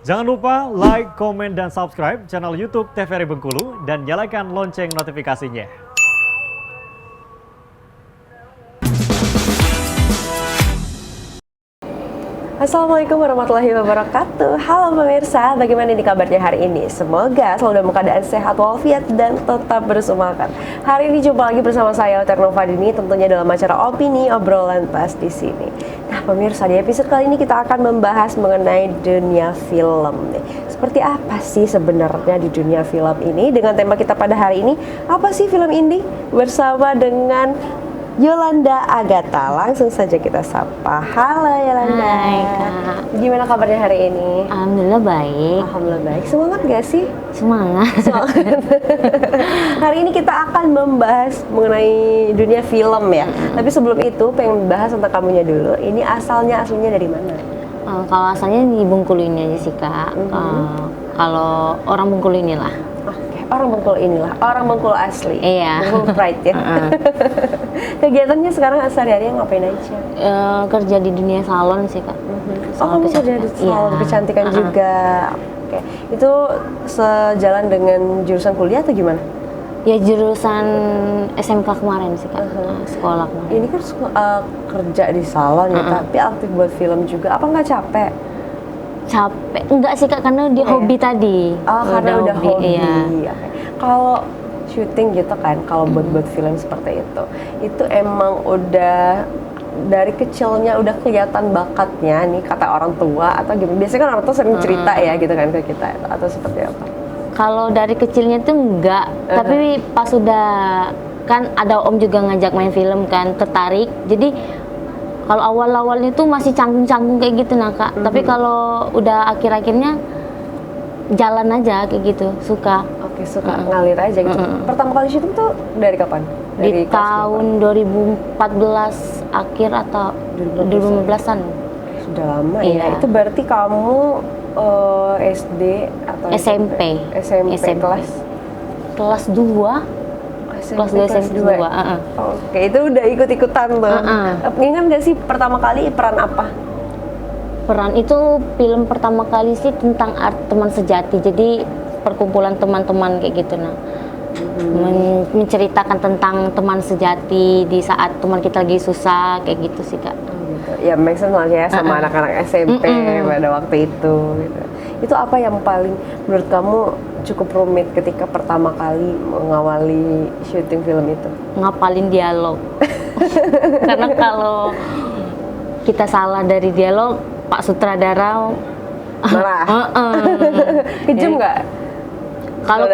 Jangan lupa like, komen, dan subscribe channel YouTube TVRI Bengkulu dan nyalakan lonceng notifikasinya. Assalamualaikum warahmatullahi wabarakatuh. Halo pemirsa, bagaimana nih kabarnya hari ini? Semoga selalu dalam keadaan sehat walafiat dan tetap bersemangat. Hari ini jumpa lagi bersama saya Ternova Dini, tentunya dalam acara Opini Obrolan Pas di sini. Nah pemirsa, di episode kali ini kita akan membahas mengenai dunia film nih. Seperti apa sih sebenarnya di dunia film ini? Dengan tema kita pada hari ini, apa sih film indie? Bersama dengan Yolanda Agatha, langsung saja kita sapa. Halo Yolanda. Hai Kak. Gimana kabarnya hari ini? Alhamdulillah baik. Alhamdulillah baik. Semangat gak sih? Semangat. Hari ini kita akan membahas mengenai dunia film ya. Tapi sebelum itu pengen bahas tentang kamunya dulu. Ini aslinya dari mana? Kalau asalnya di Bengkulu ini aja sih Kak. Kalau orang Bengkulu inilah. Orang Bengkulu inilah, orang Bengkulu asli. Iya. Bengkulu pride ya. Kegiatannya sekarang sehari-hari ngapain aja? Kerja di dunia salon sih Kak. Oh kamu kerja di salon kecantikan juga. Oke. Itu sejalan dengan jurusan kuliah atau gimana? Ya jurusan SMK kemarin sih Kak. Sekolah kemarin. Ini kan kerja di salon ya, tapi aktif buat film juga. Apa nggak capek? Capek? Enggak sih Kak, karena dia hobi tadi. Oh, karena udah hobi. Iya. Okay. Kalau syuting gitu kan, kalau buat film seperti itu emang udah dari kecilnya udah kelihatan bakatnya nih kata orang tua atau gimana? Biasanya kan orang tua sering cerita ya gitu kan ke kita atau seperti apa? Kalau dari kecilnya tuh enggak, tapi pas udah kan ada om juga ngajak main film kan, tertarik. Jadi kalau awal-awalnya tuh masih canggung-canggung kayak gitu nah Kak. Tapi kalau udah akhir-akhirnya jalan aja kayak gitu, suka. Oke, suka ngalir aja gitu. Pertama kali syuting tuh dari kapan? Dari di tahun 2014 akhir atau 2015-an. Sudah lama Iya. ya. Itu berarti kamu SD atau SMP. SMP Kelas 2. Kelas 2 SMP 2. Oke, itu udah ikut-ikutan tuh. Ingat gak sih pertama kali peran apa? Peran itu film pertama kali sih tentang teman sejati. Jadi perkumpulan teman-teman kayak gitu nah. Menceritakan tentang teman sejati di saat teman kita lagi susah kayak gitu sih Kak. Gitu. Ya make sense lah ya sama anak-anak SMP pada waktu itu gitu. Itu apa yang paling menurut kamu cukup rumit ketika pertama kali mengawali syuting film itu? Ngapalin dialog. Karena kalau kita salah dari dialog, Pak Sutradara marah. Kejam nggak? Kalau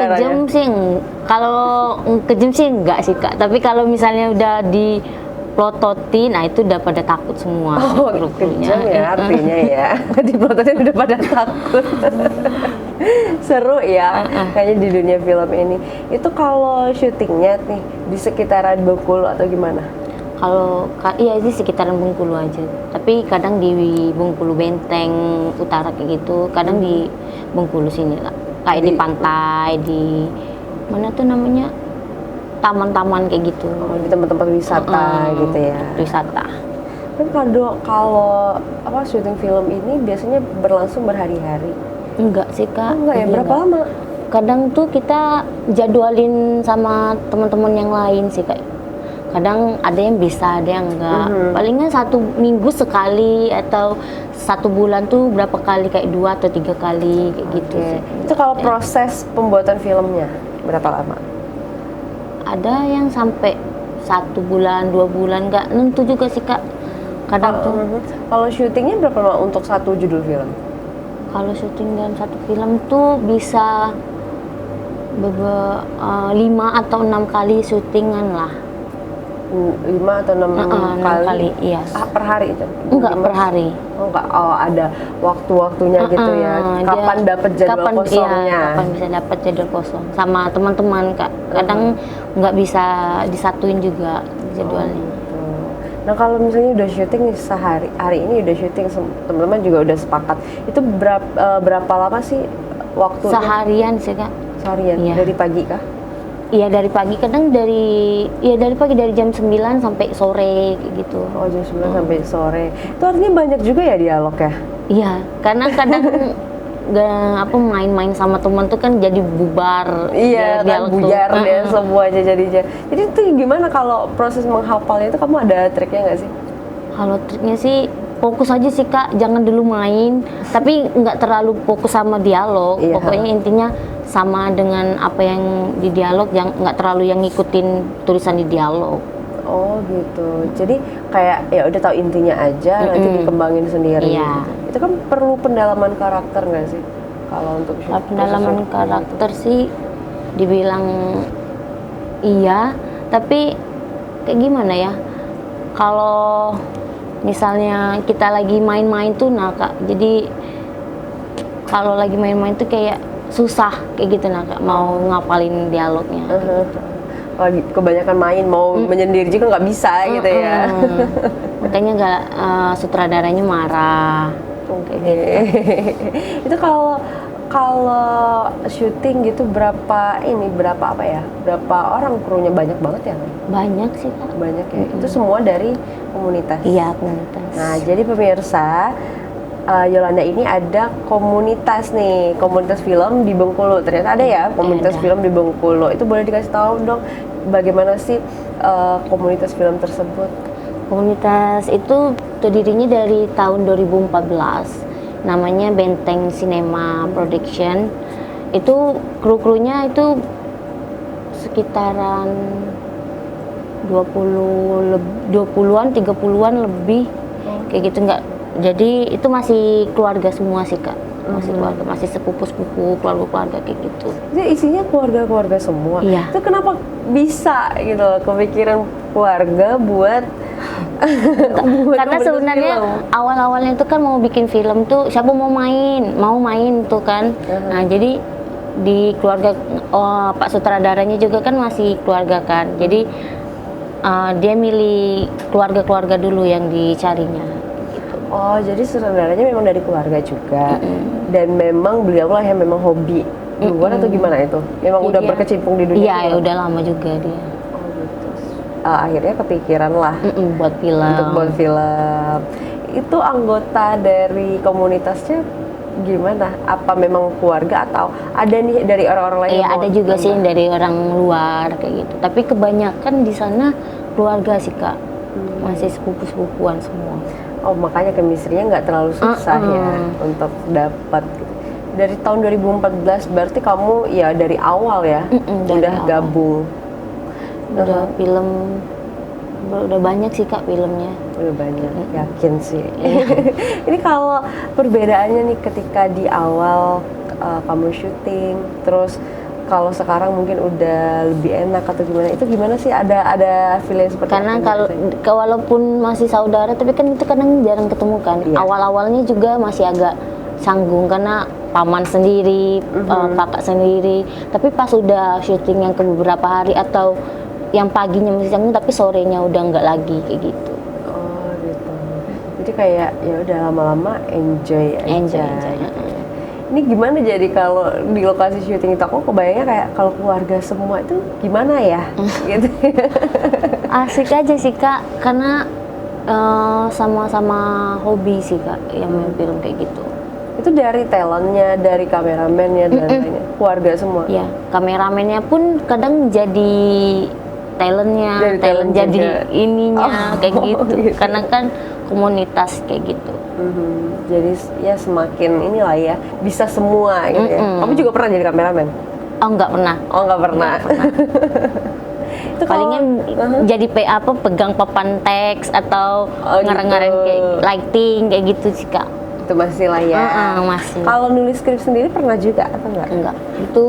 kejam sih enggak sih Kak. Tapi kalau misalnya udah diplototin, nah itu udah pada takut semua. Oh, kejam ya artinya ya. Diplototin udah pada takut. Seru ya kayaknya di dunia film ini. Itu kalau syutingnya nih di sekitaran Bengkulu atau gimana? Iya di sekitaran Bengkulu aja. Tapi kadang di Bengkulu Benteng Utara kayak gitu. Kadang di Bengkulu sini lah. Kayak di pantai, di mana tuh namanya? Taman-taman kayak gitu. Di tempat-tempat wisata gitu ya. Wisata. Kan kalau syuting film ini biasanya berlangsung berhari-hari. Enggak sih Kak. Enggak ya, berapa lama? Kadang tuh kita jadwalin sama teman-teman yang lain sih Kak. Kadang ada yang bisa, ada yang enggak. Palingan 1 minggu sekali atau 1 bulan tuh berapa kali, kayak 2 atau 3 kali kayak gitu sih. Itu kalau proses pembuatan filmnya berapa lama? Ada yang sampai 1 bulan, 2 bulan, enggak nentu juga sih Kak. Kadang tuh. Kalau syutingnya berapa lama untuk satu judul film? Kalau syuting dalam satu film tuh bisa 5 atau 6 kali syutingan lah. 5 atau 6 kali? Iya. Per hari itu? Enggak, per hari. Oh enggak, ada waktu-waktunya gitu ya. Kapan dapat jadwal kosongnya? Iya, kapan bisa dapat jadwal kosong sama teman-teman Kak. Kadang nggak bisa disatuin juga jadwalnya. Nah kalau misalnya udah syuting nih hari ini udah syuting, teman-teman juga udah sepakat. Itu berapa lama sih waktunya? Seharian sih Kak. Seharian? Iya. Dari pagi kah? Iya dari pagi, kadang dari pagi dari jam 9 sampai sore kayak gitu. Oh jam 9 sampai sore. Itu artinya banyak juga ya dialog ya? Iya, karena kadang apa main-main sama teman tuh kan jadi bubar. Iya kan dialog tuh. buyar deh semuanya jadinya. Jadi itu gimana kalau proses menghafalnya itu kamu ada triknya nggak sih? Kalau triknya sih fokus aja sih Kak, jangan dulu main, tapi nggak terlalu fokus sama dialog. Iya. Pokoknya intinya sama dengan apa yang di dialog, yang nggak terlalu yang ngikutin tulisan di dialog. Oh gitu. Jadi kayak ya udah tahu intinya aja, nanti dikembangin sendiri. Iya. Gitu. Itu kan perlu pendalaman karakter nggak sih? Kalau untuk Kalau pendalaman karakter sih dibilang iya, tapi kayak gimana ya? Kalau misalnya kita lagi main-main tuh, nah Kak, jadi kalau lagi main-main tuh kayak susah kayak gitu nah Kak, mau ngapalin dialognya. lagi kebanyakan main mau menyendiri juga nggak bisa gitu ya. Makanya nggak sutradaranya marah. Oke. Itu kalau syuting gitu berapa apa ya? Berapa orang krunya, banyak banget ya? Banyak sih Kak. Banyak ya. Itu semua dari komunitas. Iya, komunitas. Nah, jadi pemirsa, Yolanda ini ada komunitas nih, komunitas film di Bengkulu. Ternyata ada ya komunitas Ada. film di Bengkulu. Itu boleh dikasih tahu dong bagaimana sih komunitas film tersebut? Komunitas itu terdirinya dari tahun 2014. Namanya Benteng Cinema Production. Itu kru-krunya itu sekitaran 20-an, 30-an lebih. Kayak gitu enggak. Jadi itu masih keluarga semua sih Kak. Masih keluarga, masih sepupu-sepupu, keluarga-keluarga kayak gitu. Jadi isinya keluarga-keluarga semua. Iya. Itu kenapa bisa gitu loh, kepikiran keluarga buat Karena komunitas sebenarnya film? awal-awalnya itu kan mau bikin film tuh siapa mau main tuh kan. Nah jadi di keluarga Pak sutradaranya juga kan masih keluarga kan. Jadi dia milih keluarga-keluarga dulu yang dicarinya. Gitu. Oh, jadi sutradaranya memang dari keluarga juga. Dan memang beliau lah yang memang hobi duluan atau gimana itu? Memang udah Iya. berkecimpung di dunia Iya, ya film? udah lama juga dia. Oh gitu. Akhirnya kepikiran lah Buat film. untuk buat film. Itu anggota dari komunitasnya gimana? Apa memang keluarga atau ada nih dari orang-orang lain? Iya, yang ada mau juga sih nambah? dari orang luar kayak gitu. Tapi kebanyakan di sana keluarga sih Kak. Masih sepupu-sepupuan semua. Oh, makanya chemistry-nya nggak terlalu susah ya untuk dapat. Gitu. Dari tahun 2014 berarti kamu ya dari awal ya dari udah awal. gabung. Udah film udah banyak sih Kak filmnya. Udah banyak, yakin sih. Ini kalau perbedaannya nih ketika di awal kamu syuting, terus kalau sekarang mungkin udah lebih enak atau gimana? Itu gimana sih? Ada feeling seperti Karena apa kalau gitu? walaupun masih saudara tapi kan itu kadang jarang ketemu kan. Iya. Awal-awalnya juga masih agak canggung karena paman sendiri, kakak sendiri. Tapi pas udah syuting yang ke beberapa hari atau yang paginya masih canggung tapi sorenya udah nggak lagi kayak gitu. Oh gitu. Jadi kayak ya udah lama-lama enjoy aja. Enjoy. Gitu. Ini gimana jadi kalau di lokasi syuting itu, aku kebayangnya kayak kalau keluarga semua itu gimana ya? Gitu. Asik aja sih Kak, karena sama-sama hobi sih Kak yang main film kayak gitu. Itu dari talentnya, dari kameramennya dan lainnya, keluarga semua. Ya, kameramennya pun kadang jadi talentnya, Jadi talent jadi juga. ininya kayak gitu. gitu. Karena kan komunitas kayak gitu. Jadi ya semakin inilah ya, bisa semua gitu ya. Kamu juga pernah jadi kameramen? Oh nggak pernah. Oh nggak pernah. Itu Palingan jadi apa pegang papan teks atau Oh, ngarang-ngarang gitu. kayak lighting kayak gitu sih Kak. itu masih lah ya. Masih. Kalau nulis skrip sendiri pernah juga atau enggak? Enggak, itu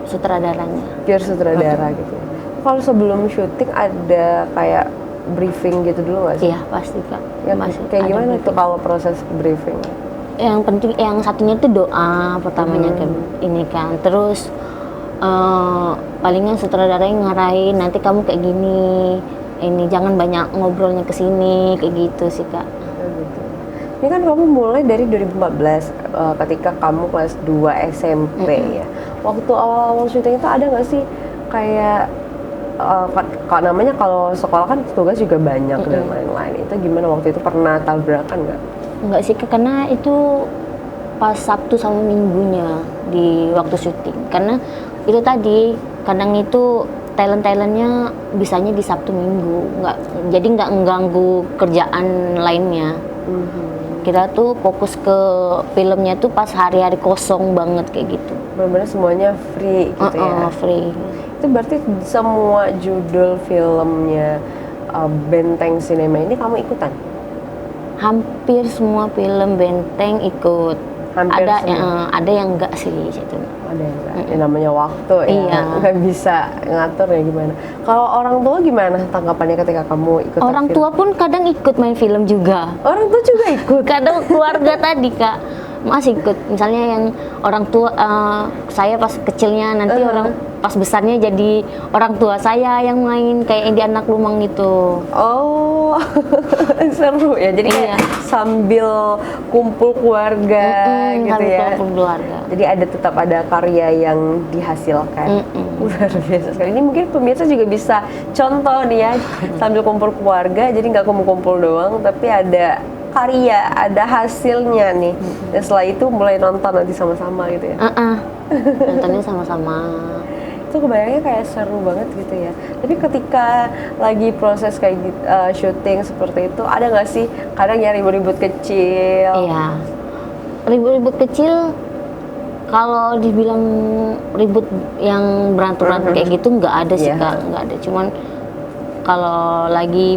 sutradaranya. Pure sutradara gitu. Kalau sebelum syuting ada kayak briefing gitu dulu nggak sih? Iya pasti Kak. Ya, Masih kayak ada gimana briefing. tuh kalau proses briefing? Yang penting yang satunya itu doa pertamanya kan ini kan. Terus palingan sutradaranya ngarahin nanti kamu kayak gini. Ini jangan banyak ngobrolnya ke sini kayak gitu sih Kak. Gitu. Ini kan kamu mulai dari 2014 ketika kamu kelas 2 SMP ya. Waktu awal-awal syuting itu ada nggak sih kayak namanya kalau sekolah kan tugas juga banyak dan lain-lain. Itu gimana waktu itu, pernah tabrakan nggak? Enggak sih Kak, karena itu pas Sabtu sama Minggunya di waktu syuting. Karena itu tadi kadang itu talent-talentnya bisanya di Sabtu Minggu, jadi nggak mengganggu kerjaan lainnya. Kita tuh fokus ke filmnya tuh pas hari-hari kosong banget kayak gitu. Benar-benar semuanya free gitu ya. Free. Itu berarti semua judul filmnya Benteng Cinema ini kamu ikutan? Hampir semua film Benteng ikut. Hampir Ada yang enggak sih situ. Ada yang enggak. Ya, namanya waktu ya, Iya. nggak bisa ngatur ya gimana. Kalau orang tua gimana tanggapannya ketika kamu ikut? Orang tua pun kadang ikut main film juga. Orang tua juga ikut. Kadang keluarga tadi Kak masih ikut. Misalnya yang orang tua saya pas kecilnya, nanti orang pas besarnya jadi orang tua saya yang main kayak yang di Anak Lumang gitu. Oh, seru ya. Jadi kayak sambil kumpul keluarga gitu sambil ya. kumpul keluarga. Jadi tetap ada karya yang dihasilkan. Luar biasa sekali. Ini mungkin pemirsa juga bisa contoh nih ya, sambil kumpul keluarga. Jadi nggak kumpul-kumpul doang, tapi ada karya, ada hasilnya nih. Dan setelah itu mulai nonton nanti sama-sama gitu ya. Nontonnya sama-sama. Itu kebayangnya kayak seru banget gitu ya. Tapi ketika lagi proses kayak gitu, syuting seperti itu, ada nggak sih kadang ya ribut-ribut kecil? Iya, ribut-ribut kecil. Kalau dibilang ribut yang berantem kayak gitu nggak ada sih Kak, nggak ada. Cuman kalau lagi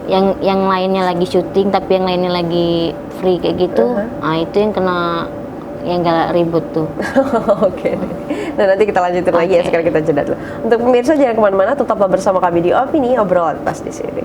yang lainnya lagi syuting tapi yang lainnya lagi free kayak gitu, nah itu yang kena, yang gak ribut tuh. Oke. Nah nanti kita lanjutin lagi ya, sekarang kita jeda dulu. Untuk pemirsa jangan kemana-mana, tetaplah bersama kami di Opini, obrolan pas di sini.